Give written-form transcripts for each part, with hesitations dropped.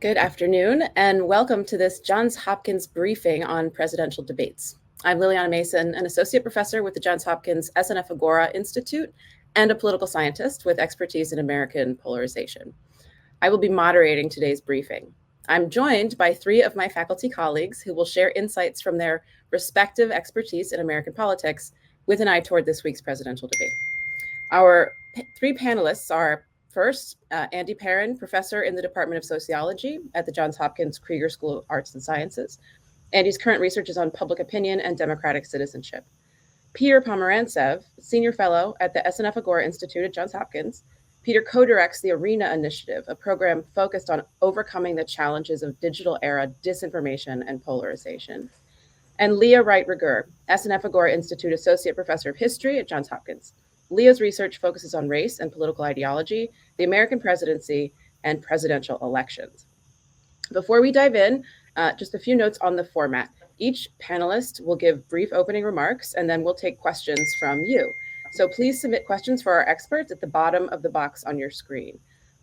Good afternoon, and welcome to this Johns Hopkins briefing on presidential debates. I'm Lilliana Mason, an associate professor with the Johns Hopkins SNF Agora Institute and a political scientist with expertise in American polarization. I will be moderating today's briefing. I'm joined by three of my faculty colleagues who will share insights from their respective expertise in American politics with an eye toward this week's presidential debate. Our three panelists are first, Andy Perrin, professor in the Department of Sociology at the Johns Hopkins Krieger School of Arts and Sciences. Andy's current research is on public opinion and democratic citizenship. Peter Pomerantsev, senior fellow at the SNF Agora Institute at Johns Hopkins. Peter co-directs the ARENA Initiative, a program focused on overcoming the challenges of digital era disinformation and polarization. And Leah Wright Rigueur, SNF Agora Institute Associate Professor of History at Johns Hopkins. Leah's research focuses on race and political ideology, the American presidency, and presidential elections. Before we dive in, just a few notes on the format. Each panelist will give brief opening remarks, and then we'll take questions from you. So please submit questions for our experts at the bottom of the box on your screen.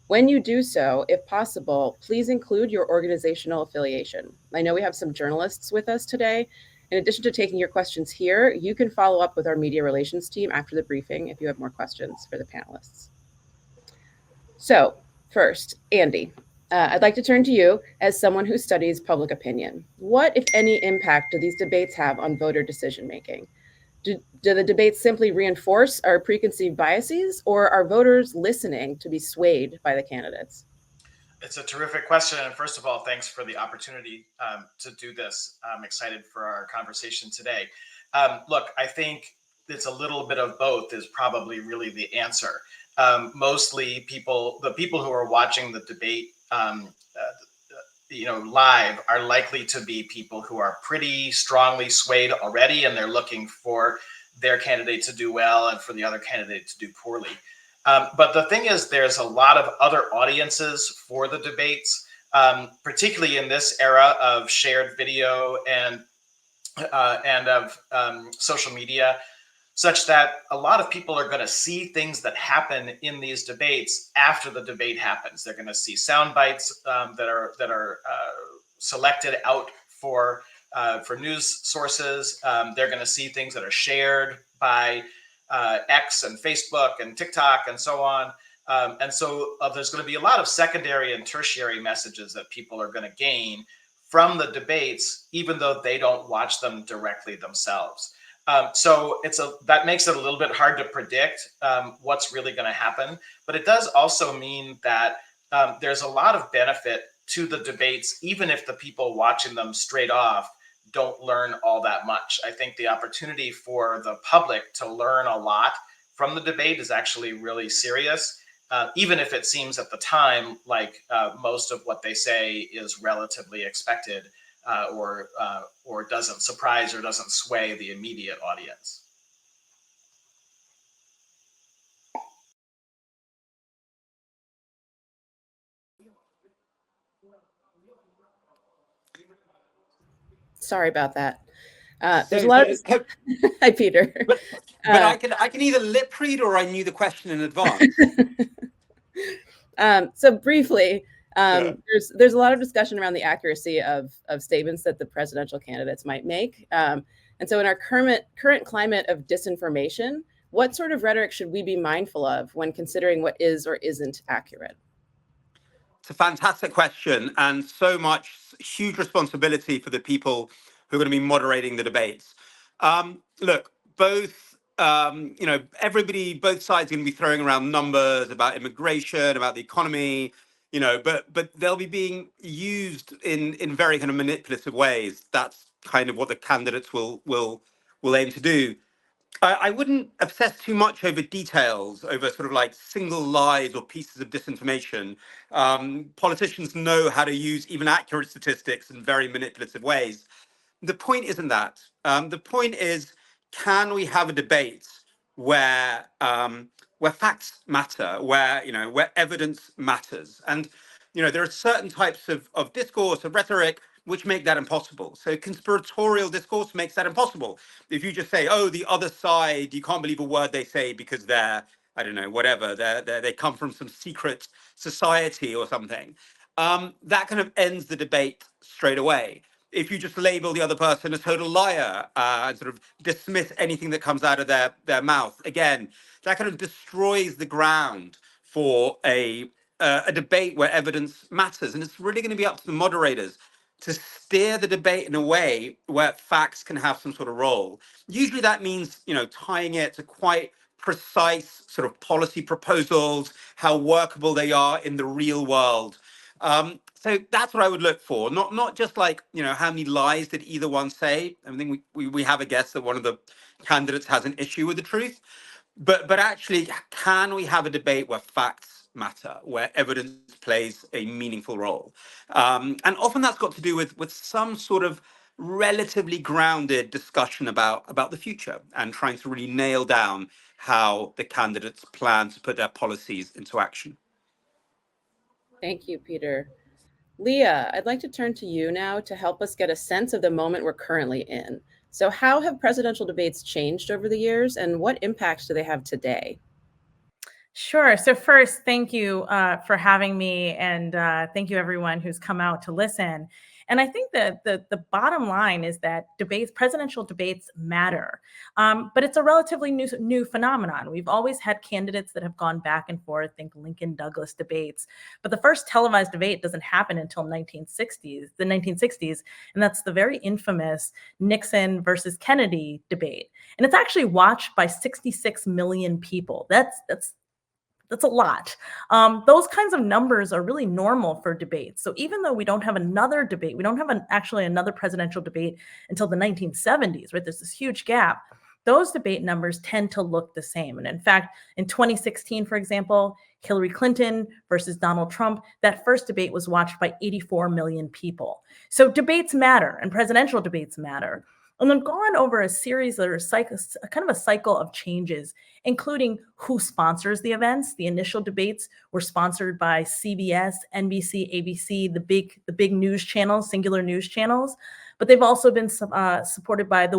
When you do so, if possible, please include your organizational affiliation. I know we have some journalists with us today. In addition to taking your questions here, you can follow up with our media relations team after the briefing if you have more questions for the panelists. So first, Andy, I'd like to turn to you as someone who studies public opinion. What, if any, impact do these debates have on voter decision-making? Do the debates simply reinforce our preconceived biases, or are voters listening to be swayed by the candidates? It's a terrific question. And first of all, thanks for the opportunity to do this. I'm excited for our conversation today. Look, I think it's a little bit of both is probably really the answer. Mostly the people who are watching the debate live are likely to be people who are pretty strongly swayed already, and they're looking for their candidate to do well and for the other candidate to do poorly. But the thing is, there's a lot of other audiences for the debates, particularly in this era of shared video and of social media, such that a lot of people are going to see things that happen in these debates after the debate happens. They're going to see sound bites that are selected out for news sources. They're going to see things that are shared by X and Facebook and TikTok and so on. And so there's going to be a lot of secondary and tertiary messages that people are going to gain from the debates, even though they don't watch them directly themselves. So that makes it a little bit hard to predict what's really going to happen. But it does also mean that there's a lot of benefit to the debates, even if the people watching them straight off don't learn all that much. I think the opportunity for the public to learn a lot from the debate is actually really serious, even if it seems at the time like most of what they say is relatively expected or doesn't surprise or doesn't sway the immediate audience. Sorry about that. There's a lot of hi, Peter. But I can either lip read or I knew the question in advance. So briefly, there's a lot of discussion around the accuracy of statements that the presidential candidates might make. And so in our current climate of disinformation, what sort of rhetoric should we be mindful of when considering what is or isn't accurate? It's a fantastic question, and so much huge responsibility for the people who are going to be moderating the debates. Look, both sides are going to be throwing around numbers about immigration, about the economy, but they'll be being used in very kind of manipulative ways. That's kind of what the candidates will aim to do. I wouldn't obsess too much over details, over sort of like single lies or pieces of disinformation. Politicians know how to use even accurate statistics in very manipulative ways. The point isn't that. The point is, can we have a debate where facts matter, where evidence matters? And there are certain types of discourse, of rhetoric, which make that impossible. So conspiratorial discourse makes that impossible. If you just say, oh, the other side, you can't believe a word they say because they're, I don't know, whatever, they come from some secret society or something. that kind of ends the debate straight away. If you just label the other person a total liar and sort of dismiss anything that comes out of their mouth, again, that kind of destroys the ground for a debate where evidence matters. And it's really going to be up to the moderators to steer the debate in a way where facts can have some sort of role. Usually that means, tying it to quite precise sort of policy proposals, how workable they are in the real world. So that's what I would look for. Not just like, how many lies did either one say? I think we have a guess that one of the candidates has an issue with the truth. But actually, can we have a debate where facts matter, where evidence plays a meaningful role? And often that's got to do with some sort of relatively grounded discussion about the future and trying to really nail down how the candidates plan to put their policies into action. Thank you, Peter. Leah, I'd like to turn to you now to help us get a sense of the moment we're currently in. So how have presidential debates changed over the years, and what impacts do they have today? Sure. So first, thank you for having me, and thank you everyone who's come out to listen. And I think that the bottom line is that presidential debates matter, but it's a relatively new phenomenon. We've always had candidates that have gone back and forth. Think Lincoln-Douglas debates, but the first televised debate doesn't happen until the 1960s, and that's the very infamous Nixon versus Kennedy debate. And it's actually watched by 66 million people. That's a lot. Those kinds of numbers are really normal for debates. So even though we don't have another debate, we don't have actually another presidential debate until the 1970s, right? There's this huge gap. Those debate numbers tend to look the same. And in fact, in 2016, for example, Hillary Clinton versus Donald Trump, that first debate was watched by 84 million people. So debates matter, and presidential debates matter. And then gone over a series that are kind of a cycle of changes, including who sponsors the events. The initial debates were sponsored by CBS, NBC, ABC, the big news channels, singular news channels, but they've also been supported by the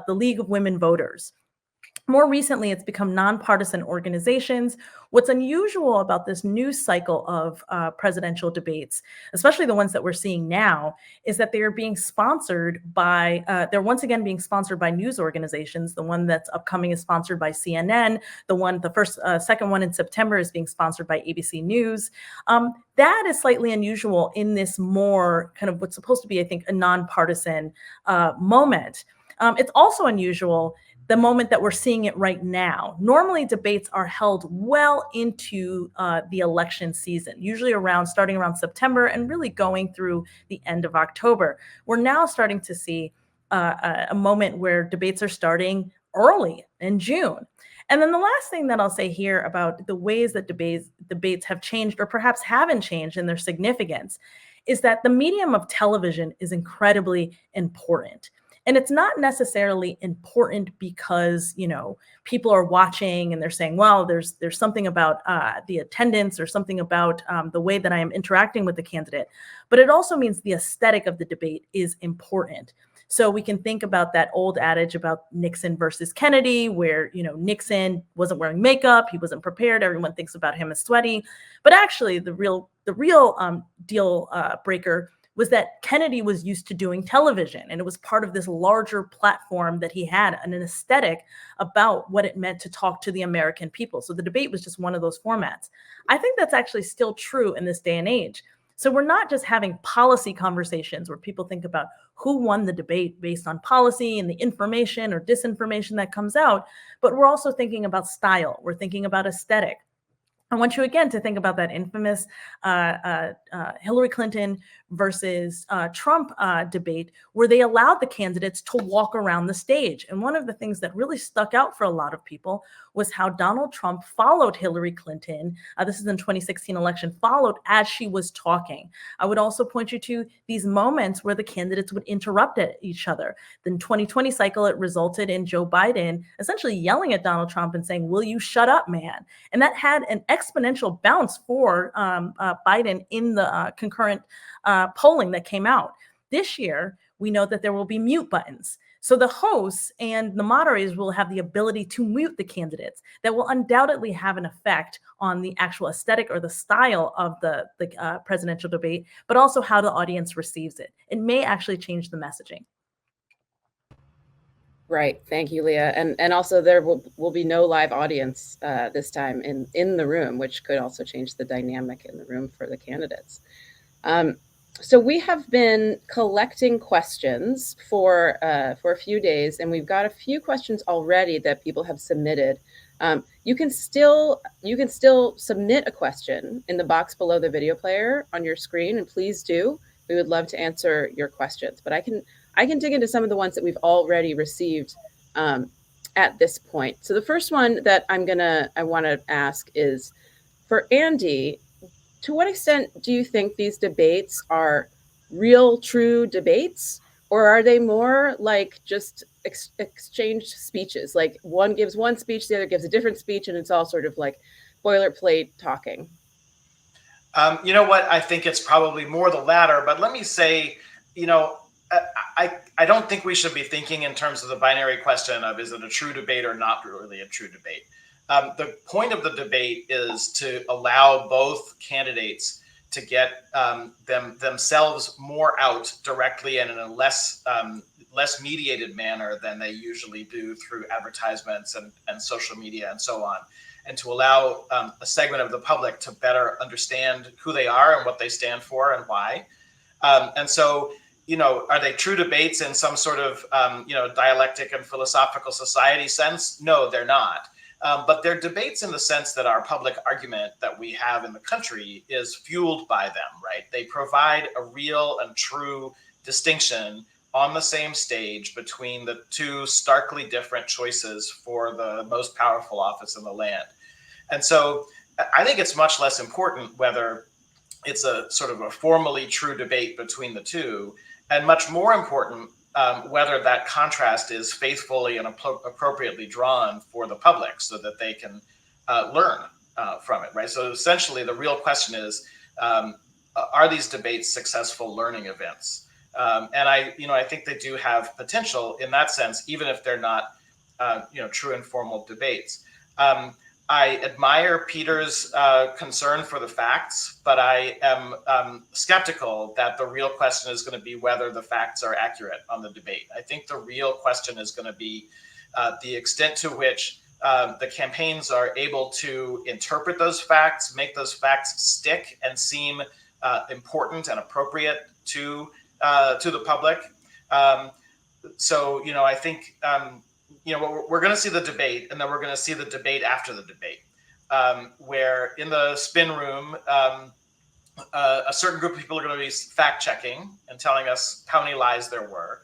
League of Women Voters. More recently, it's become nonpartisan organizations. What's unusual about this new cycle of presidential debates, especially the ones that we're seeing now, is that they are being sponsored by, they're once again being sponsored by news organizations. The one that's upcoming is sponsored by CNN. Second one in September is being sponsored by ABC News. That is slightly unusual in this more kind of what's supposed to be, I think, a nonpartisan moment. It's also unusual the moment that we're seeing it right now. Normally, debates are held well into the election season, usually starting around September and really going through the end of October. We're now starting to see a moment where debates are starting early in June. And then the last thing that I'll say here about the ways that debates have changed, or perhaps haven't changed in their significance, is that the medium of television is incredibly important. And it's not necessarily important because, people are watching and they're saying, well, there's something about the attendance or something about the way that I am interacting with the candidate. But it also means the aesthetic of the debate is important. So we can think about that old adage about Nixon versus Kennedy, where, Nixon wasn't wearing makeup, he wasn't prepared, everyone thinks about him as sweaty. But actually, the real deal breaker was that Kennedy was used to doing television, and it was part of this larger platform that he had, and an aesthetic about what it meant to talk to the American people. So the debate was just one of those formats. I think that's actually still true in this day and age. So we're not just having policy conversations where people think about who won the debate based on policy and the information or disinformation that comes out, but we're also thinking about style. We're thinking about aesthetic. I want you again to think about that infamous Hillary Clinton versus Trump debate, where they allowed the candidates to walk around the stage. And one of the things that really stuck out for a lot of people was how Donald Trump followed Hillary Clinton. This is in 2016 election, followed as she was talking. I would also point you to these moments where the candidates would interrupt at each other. The 2020 cycle, it resulted in Joe Biden essentially yelling at Donald Trump and saying, "Will you shut up, man?" And that had an exponential bounce for Biden in the concurrent polling that came out. This year, we know that there will be mute buttons. So the hosts and the moderators will have the ability to mute the candidates. That will undoubtedly have an effect on the actual aesthetic or the style of the presidential debate, but also how the audience receives it. It may actually change the messaging. Right. Thank you, Leah. And also there will be no live audience this time in the room, which could also change the dynamic in the room for the candidates. So we have been collecting questions for a few days, and we've got a few questions already that people have submitted. You can still submit a question in the box below the video player on your screen, and please do. We would love to answer your questions, but I can dig into some of the ones that we've already received at this point. So the first one that I want to ask is for Andy. To what extent do you think these debates are real, true debates, or are they more like just exchanged speeches? Like one gives one speech, the other gives a different speech, and it's all sort of like boilerplate talking. You know what? I think it's probably more the latter. But let me say, I don't think we should be thinking in terms of the binary question of is it a true debate or not really a true debate. The point of the debate is to allow both candidates to get themselves more out directly and in a less mediated manner than they usually do through advertisements and social media and so on, and to allow a segment of the public to better understand who they are and what they stand for and why. And so, are they true debates in some sort of, dialectic and philosophical society sense? No, they're not. But they're debates in the sense that our public argument that we have in the country is fueled by them, right? They provide a real and true distinction on the same stage between the two starkly different choices for the most powerful office in the land. And so I think it's much less important whether it's a sort of a formally true debate between the two, and much more important whether that contrast is faithfully and appropriately drawn for the public so that they can learn from it, right? So essentially the real question is, are these debates successful learning events? And I think they do have potential in that sense, even if they're not, true informal debates. I admire Peter's concern for the facts, but I am skeptical that the real question is going to be whether the facts are accurate on the debate. I think the real question is going to be the extent to which the campaigns are able to interpret those facts, make those facts stick and seem important and appropriate to the public. So, I think we're going to see the debate, and then we're going to see the debate after the debate, where in the spin room, a certain group of people are going to be fact checking and telling us how many lies there were.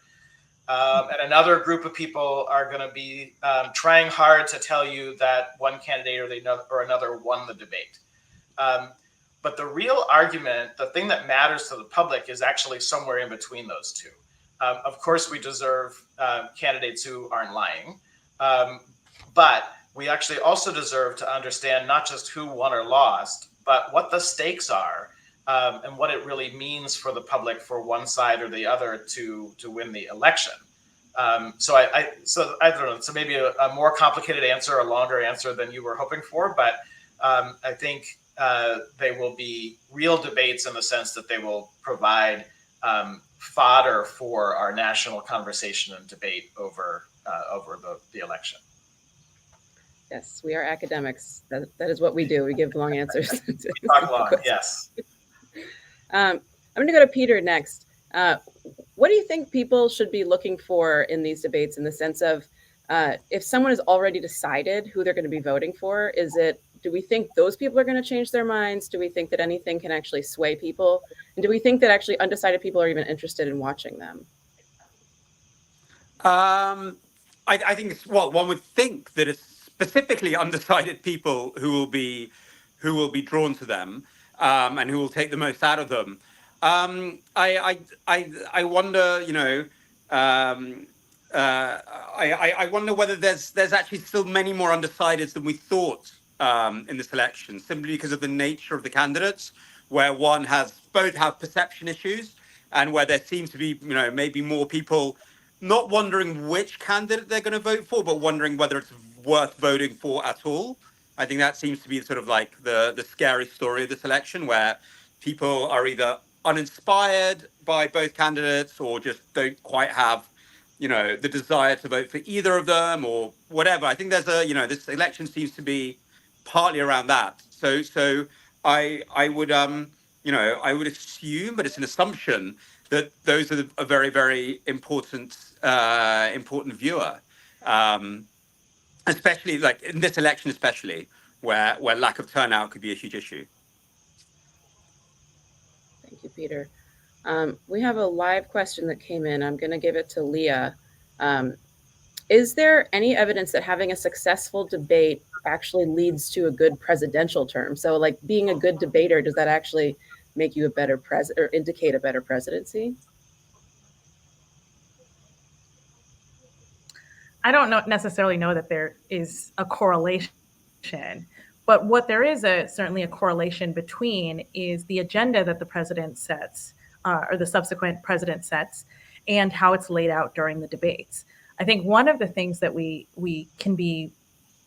And another group of people are going to be trying hard to tell you that one candidate or another won the debate. But the real argument, the thing that matters to the public, is actually somewhere in between those two. Of course, we deserve candidates who aren't lying, but we actually also deserve to understand not just who won or lost, but what the stakes are and what it really means for the public for one side or the other to win the election. So I don't know. So maybe a more complicated answer, a longer answer than you were hoping for, but I think they will be real debates in the sense that they will provide fodder for our national conversation and debate over the election. Yes, we are academics. That is what we do. We give long answers. We talk long, yes. I'm going to go to Peter next. What do you think people should be looking for in these debates, in the sense of if someone has already decided who they're going to be voting for? Do we think those people are going to change their minds? Do we think that anything can actually sway people? And do we think that actually undecided people are even interested in watching them? I think one would think that it's specifically undecided people who will be drawn to them and who will take the most out of them. I wonder, I wonder whether there's actually still many more undecideds than we thought in this election, simply because of the nature of the candidates, where both have perception issues and where there seems to be, maybe more people not wondering which candidate they're going to vote for, but wondering whether it's worth voting for at all. I think that seems to be sort of like the scary story of this election, where people are either uninspired by both candidates or just don't quite have, the desire to vote for either of them or whatever. I think there's this election seems to be partly around that. So I would I would assume, but it's an assumption, that those are a very, very important viewer, especially like in this election, especially where lack of turnout could be a huge issue. Thank you, Peter. We have a live question that came in. I'm going to give it to Leah. Is there any evidence that having a successful debate actually leads to a good presidential term? So, like, being a good debater, does that actually make you a better president or indicate a better presidency? I don't necessarily know that there is a correlation, but what there is certainly a correlation between is the agenda that the president sets, or the subsequent president sets, and how it's laid out during the debates. I think one of the things that we can be,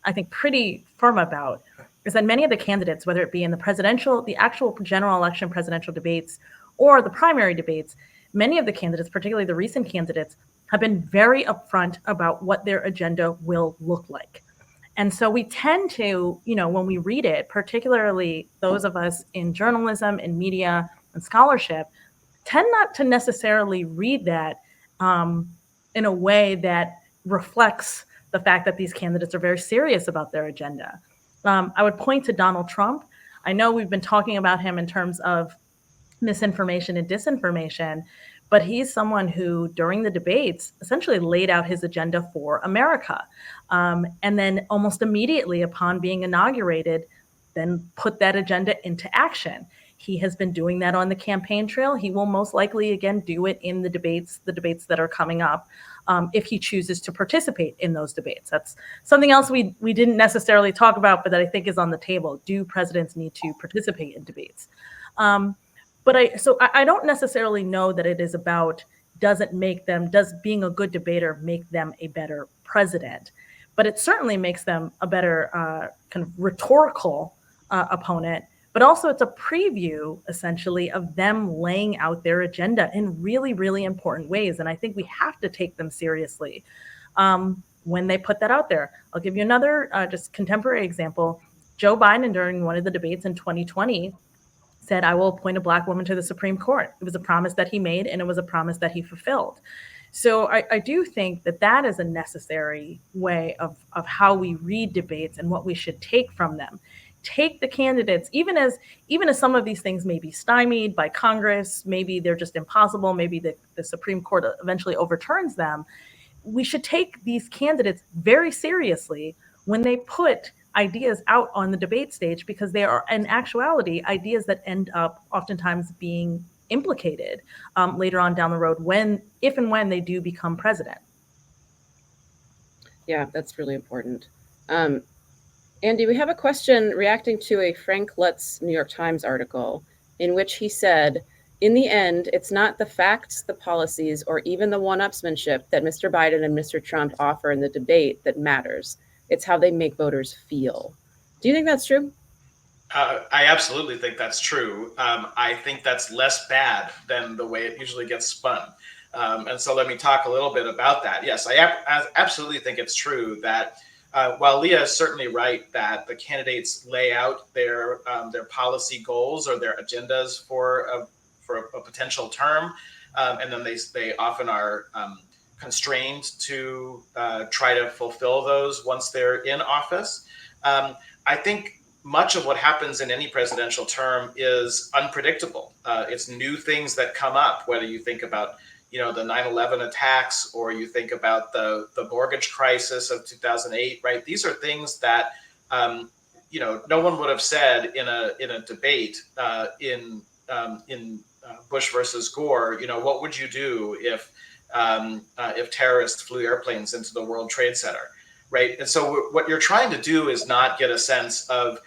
I think, pretty firm about is that many of the candidates, whether it be in the actual general election presidential debates or the primary debates, many of the candidates, particularly the recent candidates, have been very upfront about what their agenda will look like. And so we tend to, when we read it, particularly those of us in journalism, in media, and scholarship, tend not to necessarily read that in a way that reflects the fact that these candidates are very serious about their agenda. I would point to Donald Trump. I know we've been talking about him in terms of misinformation and disinformation, but he's someone who, during the debates, essentially laid out his agenda for America. And then almost immediately upon being inaugurated, then put that agenda into action. He has been doing that on the campaign trail. He will most likely, again, do it in the debates that are coming up, if he chooses to participate in those debates. That's something else we didn't necessarily talk about, but that I think is on the table. Do presidents need to participate in debates? But I don't necessarily know that it is about, does being a good debater make them a better president? But it certainly makes them a better kind of rhetorical opponent. But also it's a preview, essentially, of them laying out their agenda in really, really important ways. And I think we have to take them seriously when they put that out there. I'll give you another just contemporary example. Joe Biden, during one of the debates in 2020, said, "I will appoint a Black woman to the Supreme Court." It was a promise that he made, and it was a promise that he fulfilled. So I do think that is a necessary way of how we read debates and what we should take from them. Take the candidates, even as some of these things may be stymied by Congress, maybe they're just impossible, maybe the Supreme Court eventually overturns them. We should take these candidates very seriously when they put ideas out on the debate stage, because they are, in actuality, ideas that end up oftentimes being implicated later on down the road, if and when they do become president. Yeah, that's really important. Andy, we have a question reacting to a Frank Luntz New York Times article in which he said, "In the end, it's not the facts, the policies, or even the one-upsmanship that Mr. Biden and Mr. Trump offer in the debate that matters. It's how they make voters feel." Do you think that's true? I absolutely think that's true. I think that's less bad than the way it usually gets spun. And so let me talk a little bit about that. Yes, I absolutely think it's true that while Leah is certainly right that the candidates lay out their policy goals or their agendas for a potential term, and then they often are constrained to try to fulfill those once they're in office. I think much of what happens in any presidential term is unpredictable. It's new things that come up, whether you think about the 9/11 attacks, or you think about the mortgage crisis of 2008, right? These are things that no one would have said in a debate in Bush versus Gore. What would you do if terrorists flew airplanes into the World Trade Center, right? And so what you're trying to do is not get a sense of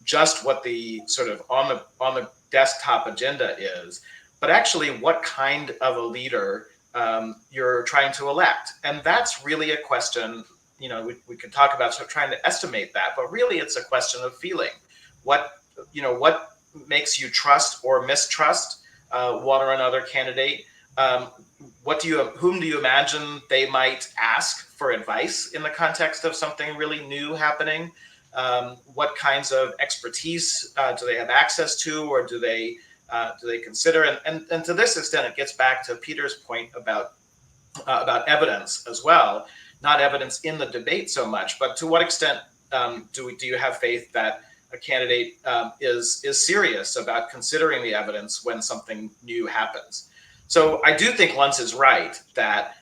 just what the sort of on the desktop agenda is, but actually what kind of a leader you're trying to elect. And that's really a question, we could talk about sort of trying to estimate that, but really it's a question of feeling. What makes you trust or mistrust one or another candidate? Whom do you imagine they might ask for advice in the context of something really new happening? What kinds of expertise do they have access to, or do they consider? And to this extent, it gets back to Peter's point about evidence as well. Not evidence in the debate so much, but to what extent do you have faith that a candidate is serious about considering the evidence when something new happens? So I do think Luntz is right that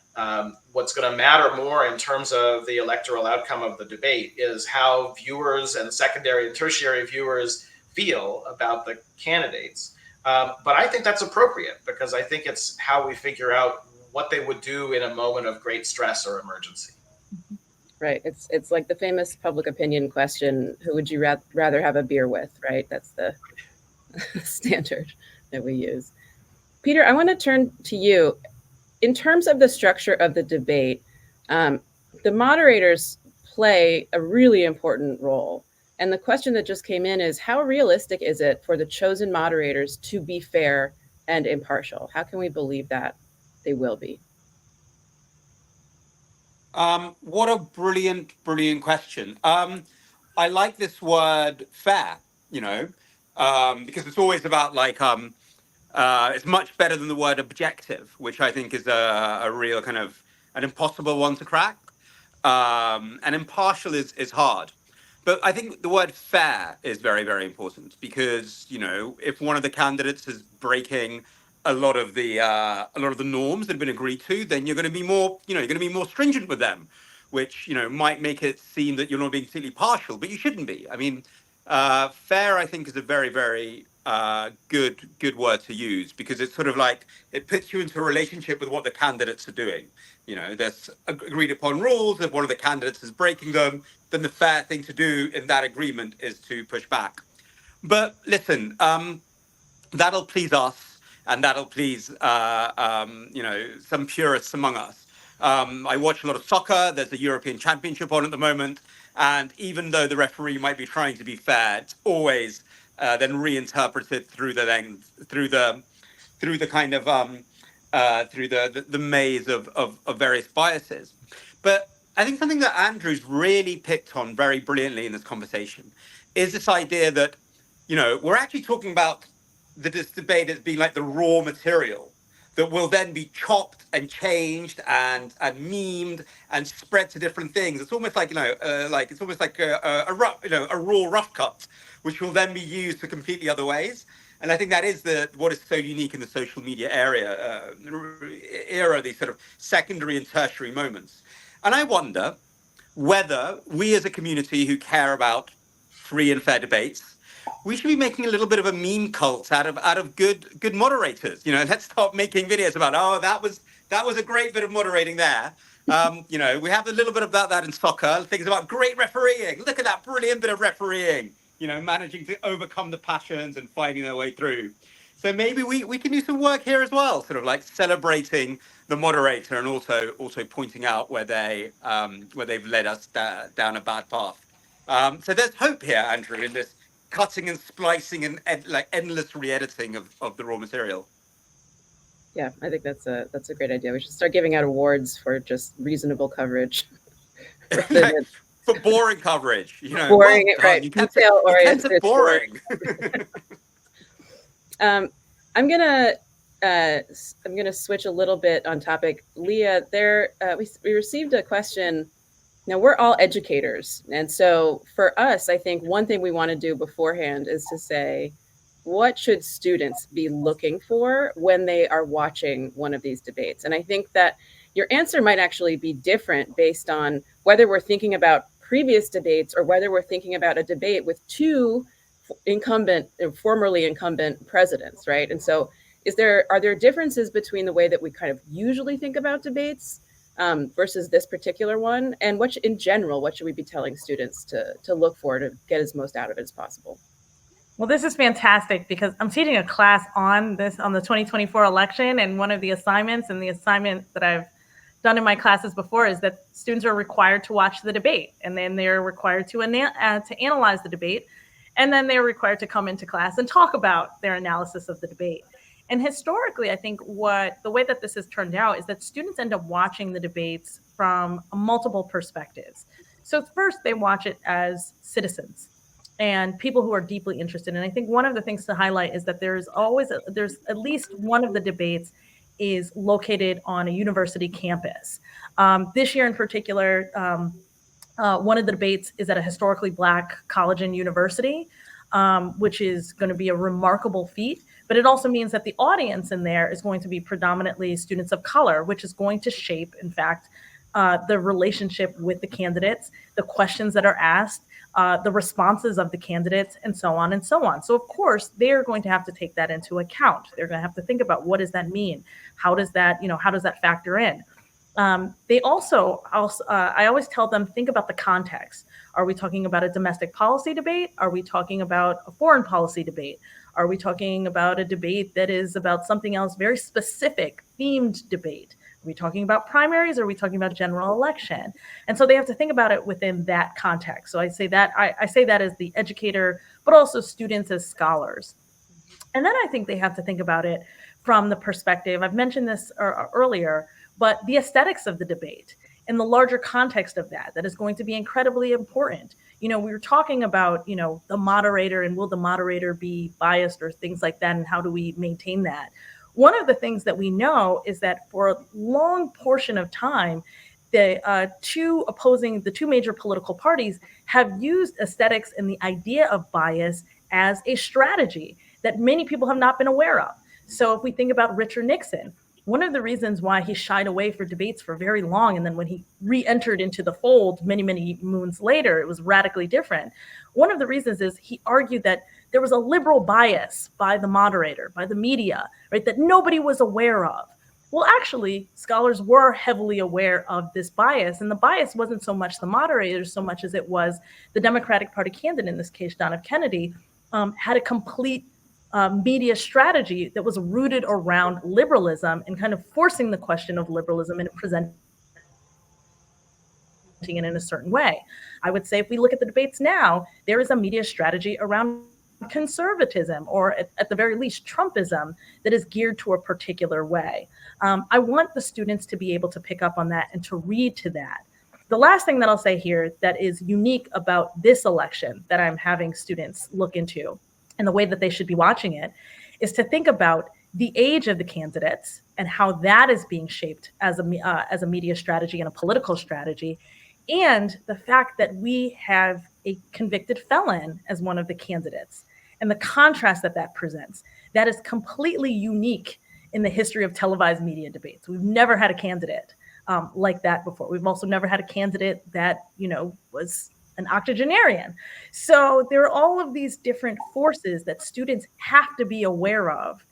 what's going to matter more in terms of the electoral outcome of the debate is how viewers and secondary and tertiary viewers feel about the candidates. But I think that's appropriate, because I think it's how we figure out what they would do in a moment of great stress or emergency. Right. It's like the famous public opinion question, who would you rather have a beer with, right? That's the standard that we use. Peter, I want to turn to you. In terms of the structure of the debate, the moderators play a really important role. And the question that just came in is, how realistic is it for the chosen moderators to be fair and impartial? How can we believe that they will be? What a brilliant question. I like this word fair, because it's always about it's much better than the word objective, which I think is a real kind of an impossible one to crack. And impartial is hard. But I think the word fair is very, very important, because, if one of the candidates is breaking a lot of the norms that have been agreed to, then you're going to be more, you're going to be more stringent with them, which, might make it seem that you're not being completely partial, but you shouldn't be. I mean, fair, I think, is a very, very good word to use, because it's sort of like it puts you into a relationship with what the candidates are doing. There's agreed upon rules. If one of the candidates is breaking them, then the fair thing to do in that agreement is to push back. But listen, that'll please us, and that'll please some purists among us. I watch a lot of soccer. There's a European Championship on at the moment, and even though the referee might be trying to be fair, it's always then reinterpreted through the kind of through the maze of various biases. But I think something that Andrew's really picked on very brilliantly in this conversation is this idea that, we're actually talking about this debate as being like the raw material that will then be chopped and changed and memed and spread to different things. It's almost like, it's almost like a raw rough cut, which will then be used for completely other ways. And I think that is what is so unique in the social media era, these sort of secondary and tertiary moments. And I wonder whether we as a community who care about free and fair debates, we should be making a little bit of a meme cult out of good moderators. Let's start making videos about, that was a great bit of moderating there. We have a little bit about that in soccer. Things about great refereeing. Look at that brilliant bit of refereeing. Managing to overcome the passions and finding their way through. So maybe we can do some work here as well, sort of like celebrating the moderator and also pointing out where they've led us down a bad path. So there's hope here, Andrew, in this cutting and splicing and endless re-editing of the raw material. Yeah, I think that's a great idea. We should start giving out awards for just reasonable coverage. For boring coverage, boring, well, right? Detail-oriented, boring. I'm gonna switch a little bit on topic. Leah, we received a question. Now, we're all educators, and so for us, I think one thing we want to do beforehand is to say, what should students be looking for when they are watching one of these debates? And I think that your answer might actually be different based on whether we're thinking about previous debates or whether we're thinking about a debate with two formerly incumbent presidents, right? And so are there differences between the way that we kind of usually think about debates versus this particular one? And in general, what should we be telling students to look for to get as most out of it as possible? Well, this is fantastic because I'm teaching a class on the 2024 election, and one of the assignments that I've done in my classes before is that students are required to watch the debate, and then they're required to analyze the debate, and then they're required to come into class and talk about their analysis of the debate. And historically, I think the way that this has turned out is that students end up watching the debates from multiple perspectives. So first, they watch it as citizens and people who are deeply interested. And I think one of the things to highlight is that there's at least one of the debates is located on a university campus. This year in particular, one of the debates is at a historically Black college and university, which is going to be a remarkable feat. But it also means that the audience in there is going to be predominantly students of color, which is going to shape, in fact, the relationship with the candidates, the questions that are asked, the responses of the candidates, and so on and so on. So, of course, they're going to have to take that into account. They're going to have to think about, what does that mean? How does that factor in? I always tell them, think about the context. Are we talking about a domestic policy debate? Are we talking about a foreign policy debate? Are we talking about a debate that is about something else, very specific, themed debate? Are we talking about primaries? Or are we talking about general election? And so they have to think about it within that context. So I say that as the educator, but also students as scholars. And then I think they have to think about it from the perspective, I've mentioned this earlier, but the aesthetics of the debate and the larger context of that is going to be incredibly important. We were talking about, the moderator, and will the moderator be biased or things like that, and how do we maintain that? One of the things that we know is that for a long portion of time, the two major political parties have used aesthetics and the idea of bias as a strategy that many people have not been aware of. So if we think about Richard Nixon, one of the reasons why he shied away for debates for very long, and then when he re-entered into the fold many, many moons later, it was radically different. One of the reasons is he argued that there was a liberal bias by the moderator, by the media, right, that nobody was aware of. Well, actually, scholars were heavily aware of this bias, and the bias wasn't so much the moderator so much as it was the Democratic Party candidate, in this case, John F. Kennedy, had a complete media strategy that was rooted around liberalism and kind of forcing the question of liberalism and presenting it in a certain way. I would say if we look at the debates now, there is a media strategy around conservatism, or at the very least Trumpism, that is geared to a particular way. I want the students to be able to pick up on that and to read to that. The last thing that I'll say here that is unique about this election that I'm having students look into, and the way that they should be watching it, is to think about the age of the candidates and how that is being shaped as a media strategy and a political strategy, and the fact that we have a convicted felon as one of the candidates, and the contrast that presents. That is completely unique in the history of televised media debates. We've never had a candidate like that before. We've also never had a candidate that, was an octogenarian. So there are all of these different forces that students have to be aware of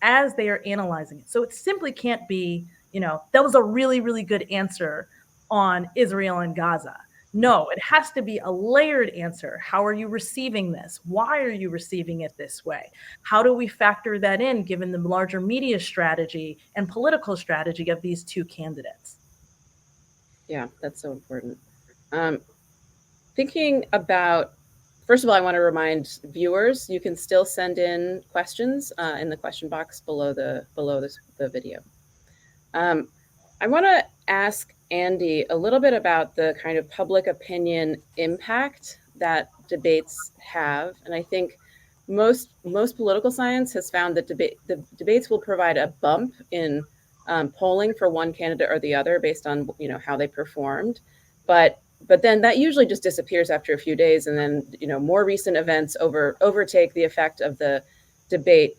as they are analyzing it. So it simply can't be, that was a really, really good answer on Israel and Gaza. No, it has to be a layered answer. How are you receiving this? Why are you receiving it this way? How do we factor that in given the larger media strategy and political strategy of these two candidates? Yeah, that's so important. Thinking about, first of all, I want to remind viewers, you can still send in questions in the question box below the video. I want to ask Andy a little bit about the kind of public opinion impact that debates have. And I think most political science has found that the debates will provide a bump in polling for one candidate or the other based on how they performed. But then that usually just disappears after a few days, and then more recent events overtake the effect of the debate.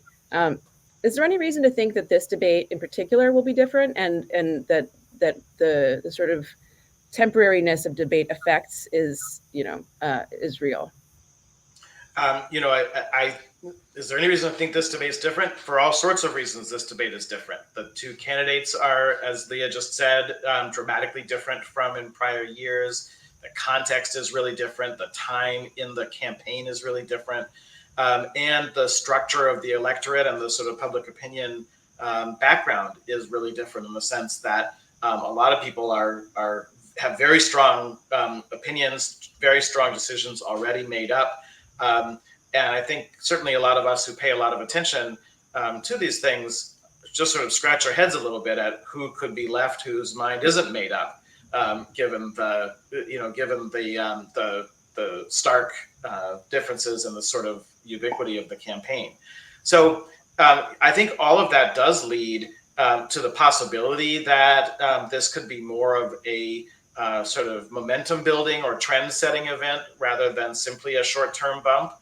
Is there any reason to think that this debate in particular will be different, and that the sort of temporariness of debate effects is real? Is there any reason to think this debate is different? For all sorts of reasons, this debate is different. The two candidates are, as Leah just said, dramatically different from in prior years. The context is really different. The time in the campaign is really different. and the structure of the electorate and the sort of public opinion background is really different in the sense that a lot of people have very strong opinions, very strong decisions already made up. And I think certainly a lot of us who pay a lot of attention to these things just sort of scratch our heads a little bit at who could be left whose mind isn't made up, given the stark differences and the sort of ubiquity of the campaign. So I think all of that does lead to the possibility that this could be more of a sort of momentum building or trend setting event rather than simply a short-term bump.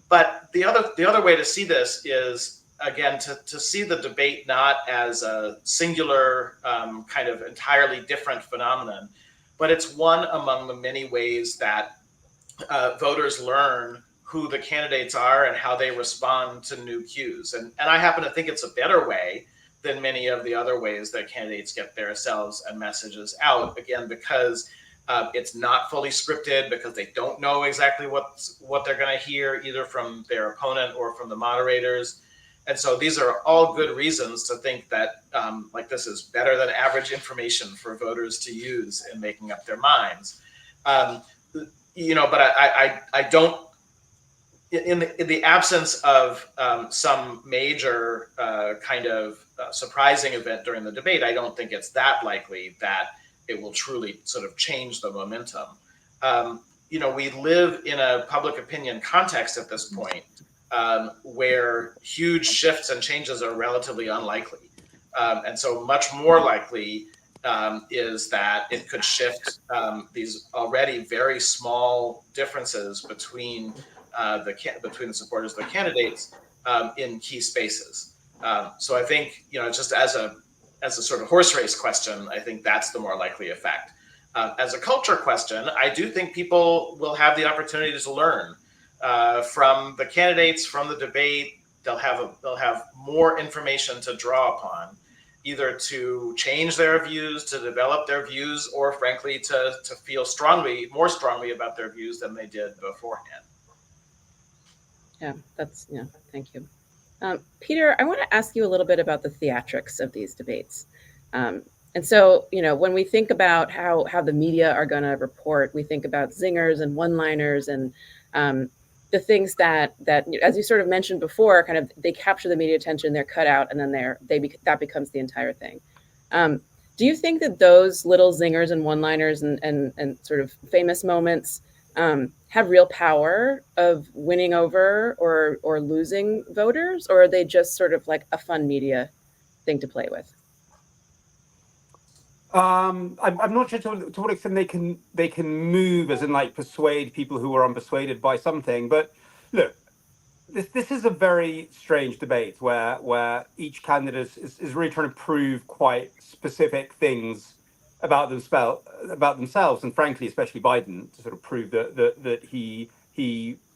But the other way to see this is, again, to see the debate not as a singular kind of entirely different phenomenon, but it's one among the many ways that voters learn who the candidates are and how they respond to new cues. And I happen to think it's a better way than many of the other ways that candidates get themselves and messages out, again, because it's not fully scripted, because they don't know exactly what they're going to hear either from their opponent or from the moderators. And so these are all good reasons to think that like this is better than average information for voters to use in making up their minds. But I don't, in the absence of some major kind of surprising event during the debate, I don't think it's that likely that it will truly sort of change the momentum. We live in a public opinion context at this point where huge shifts and changes are relatively unlikely. And so much more likely is that it could shift these already very small differences between the supporters of the candidates in key spaces. So I think, just as a sort of horse race question, I think that's the more likely effect. As a culture question, I do think people will have the opportunity to learn from the candidates, from the debate. They'll have more information to draw upon, either to change their views, to develop their views, or frankly, to feel more strongly about their views than they did beforehand. Yeah, thank you. Peter, I want to ask you a little bit about the theatrics of these debates. And so, when we think about how the media are going to report, we think about zingers and one-liners and the things that, as you sort of mentioned before, kind of they capture the media attention, they're cut out, and then that becomes the entire thing. Do you think that those little zingers and one-liners and sort of famous moments have real power of winning over or losing voters, or are they just sort of like a fun media thing to play with? I'm not sure to what extent they can move, as in like persuade people who are unpersuaded by something. But look, this is a very strange debate where each candidate is really trying to prove quite specific things about themselves, and frankly, especially Biden, to sort of prove that he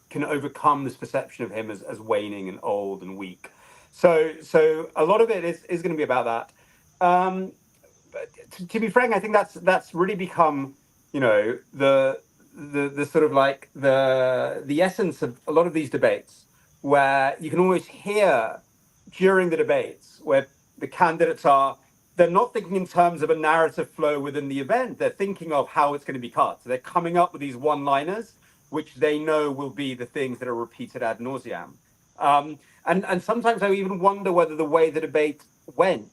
can overcome this perception of him as waning and old and weak. So a lot of it is going to be about that. To be frank, I think that's really become, the sort of like the essence of a lot of these debates, where you can always hear during the debates where the candidates they're not thinking in terms of a narrative flow within the event. They're thinking of how it's going to be cut. So they're coming up with these one-liners, which they know will be the things that are repeated ad nauseam. And sometimes I even wonder whether the way the debate went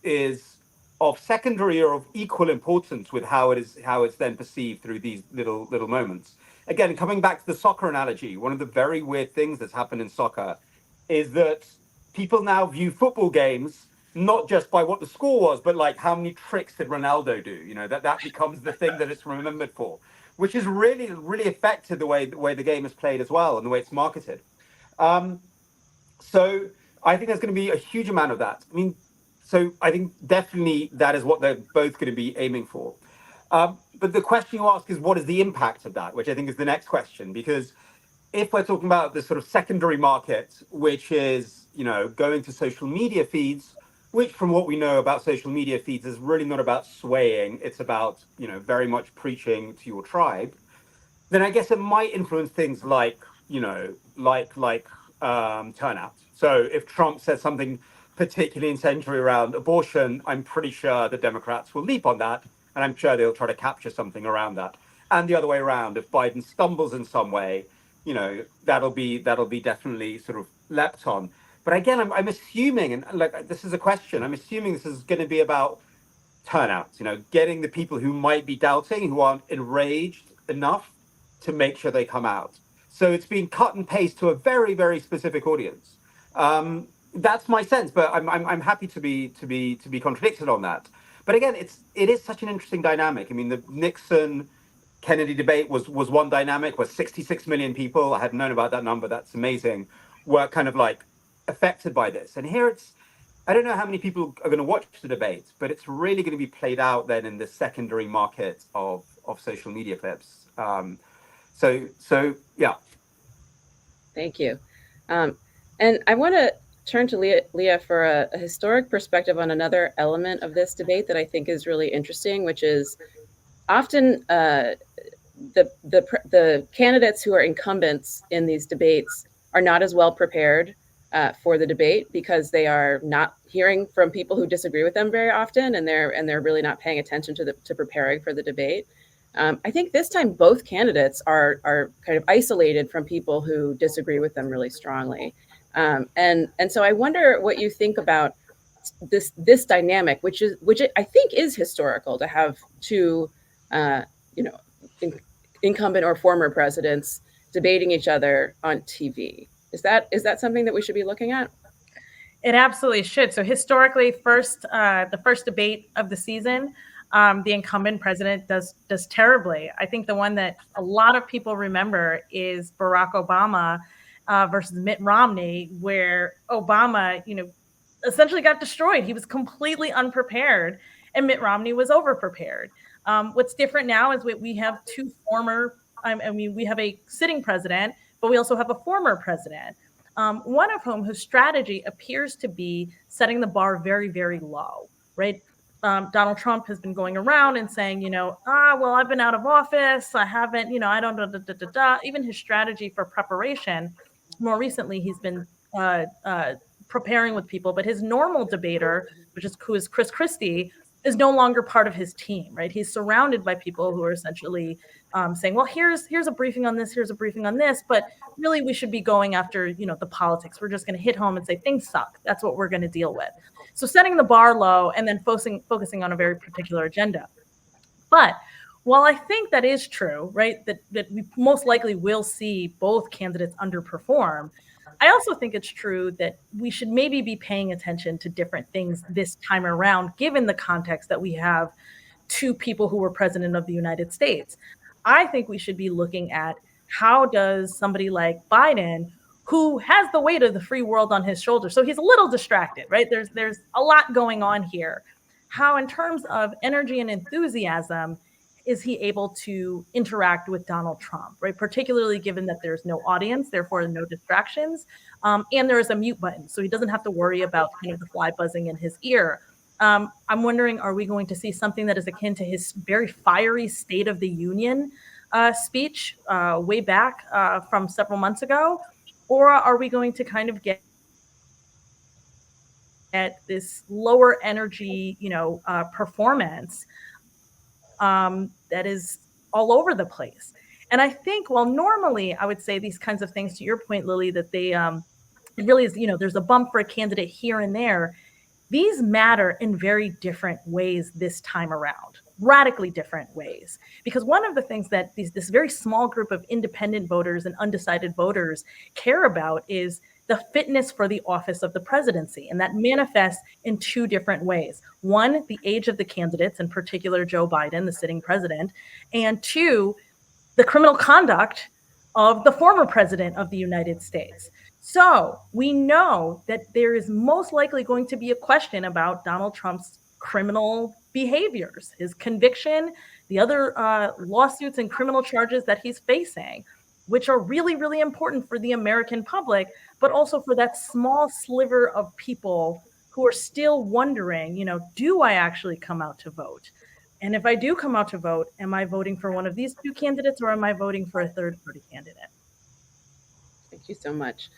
is of secondary or of equal importance with how it's then perceived through these little moments. Again, coming back to the soccer analogy, one of the very weird things that's happened in soccer is that people now view football games not just by what the score was, but like how many tricks did Ronaldo do? That becomes the thing that it's remembered for, which has really, really affected the way the game is played as well and the way it's marketed. So I think there's going to be a huge amount of that. So I think definitely that is what they're both going to be aiming for. But the question you ask is, what is the impact of that? Which I think is the next question, because if we're talking about the sort of secondary market, which is, going to social media feeds, which from what we know about social media feeds is really not about swaying, it's about, very much preaching to your tribe, then I guess it might influence things like turnout. So if Trump says something particularly incendiary around abortion, I'm pretty sure the Democrats will leap on that, and I'm sure they'll try to capture something around that. And the other way around, if Biden stumbles in some way, that'll be definitely sort of leapt on. But again, I'm assuming, and like this is a question, I'm assuming this is going to be about turnouts, getting the people who might be doubting, who aren't enraged enough to make sure they come out. So it's been cut and paste to a very, very specific audience. That's my sense, but I'm happy to be contradicted on that. But again, it is such an interesting dynamic. I mean, the Nixon Kennedy debate was one dynamic where 66 million people, I hadn't known about that number, that's amazing, were kind of like affected by this. And here I don't know how many people are going to watch the debate, but it's really going to be played out then in the secondary market of social media clips. So yeah. Thank you. And I want to turn to Leah for a historic perspective on another element of this debate that I think is really interesting, which is often the candidates who are incumbents in these debates are not as well prepared for the debate because they are not hearing from people who disagree with them very often, and they're really not paying attention to preparing for the debate. I think this time both candidates are kind of isolated from people who disagree with them really strongly, and so I wonder what you think about this dynamic, which I think is historical to have two, incumbent or former presidents debating each other on TV. Is that something that we should be looking at? It absolutely should. So historically, the first debate of the season, the incumbent president does terribly. I think the one that a lot of people remember is Barack Obama versus Mitt Romney, where Obama, essentially got destroyed. He was completely unprepared, and Mitt Romney was overprepared. What's different now is we have two former. We have a sitting president, but we also have a former president. One of whose strategy appears to be setting the bar very, very low, right? Donald Trump has been going around and saying, well, I've been out of office. I haven't, I don't know, Even his strategy for preparation, more recently, he's been preparing with people, but his normal debater, who is Chris Christie, is no longer part of his team, right? He's surrounded by people who are essentially saying, well, here's a briefing on this, here's a briefing on this, but really we should be going after, the politics. We're just going to hit home and say things suck. That's what we're going to deal with. So setting the bar low and then focusing on a very particular agenda. But while I think that is true, right, that we most likely will see both candidates underperform, I also think it's true that we should maybe be paying attention to different things this time around, given the context that we have two people who were president of the United States. I think we should be looking at how does somebody like Biden, who has the weight of the free world on his shoulders, so he's a little distracted, right? There's a lot going on here. How, in terms of energy and enthusiasm, is he able to interact with Donald Trump, right? Particularly given that there's no audience, therefore no distractions, and there is a mute button, so he doesn't have to worry about kind of the fly buzzing in his ear. I'm wondering, are we going to see something that is akin to his very fiery State of the Union speech way back from several months ago? Or are we going to kind of get this lower energy, performance that is all over the place? And I think, well, normally I would say these kinds of things, to your point, Lily, that they, it really is, there's a bump for a candidate here and there. These matter in very different ways this time around, radically different ways. Because one of the things that this very small group of independent voters and undecided voters care about is the fitness for the office of the presidency. And that manifests in two different ways. One, the age of the candidates, in particular Joe Biden, the sitting president. And two, the criminal conduct of the former president of the United States. So we know that there is most likely going to be a question about Donald Trump's criminal behaviors, his conviction, the other lawsuits and criminal charges that he's facing, which are really, really important for the American public, but also for that small sliver of people who are still wondering, do I actually come out to vote? And if I do come out to vote, am I voting for one of these two candidates or am I voting for a third party candidate? Thank you so much.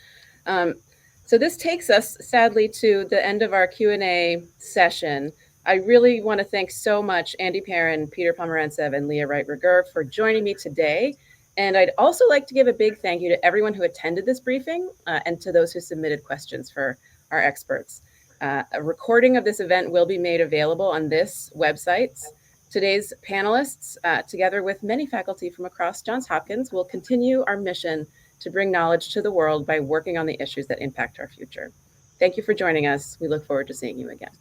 So this takes us, sadly, to the end of our Q&A session. I really want to thank so much Andy Perrin, Peter Pomerantsev, and Leah Wright Rigueur for joining me today. And I'd also like to give a big thank you to everyone who attended this briefing and to those who submitted questions for our experts. A recording of this event will be made available on this website. Today's panelists, together with many faculty from across Johns Hopkins, will continue our mission to bring knowledge to the world by working on the issues that impact our future. Thank you for joining us. We look forward to seeing you again.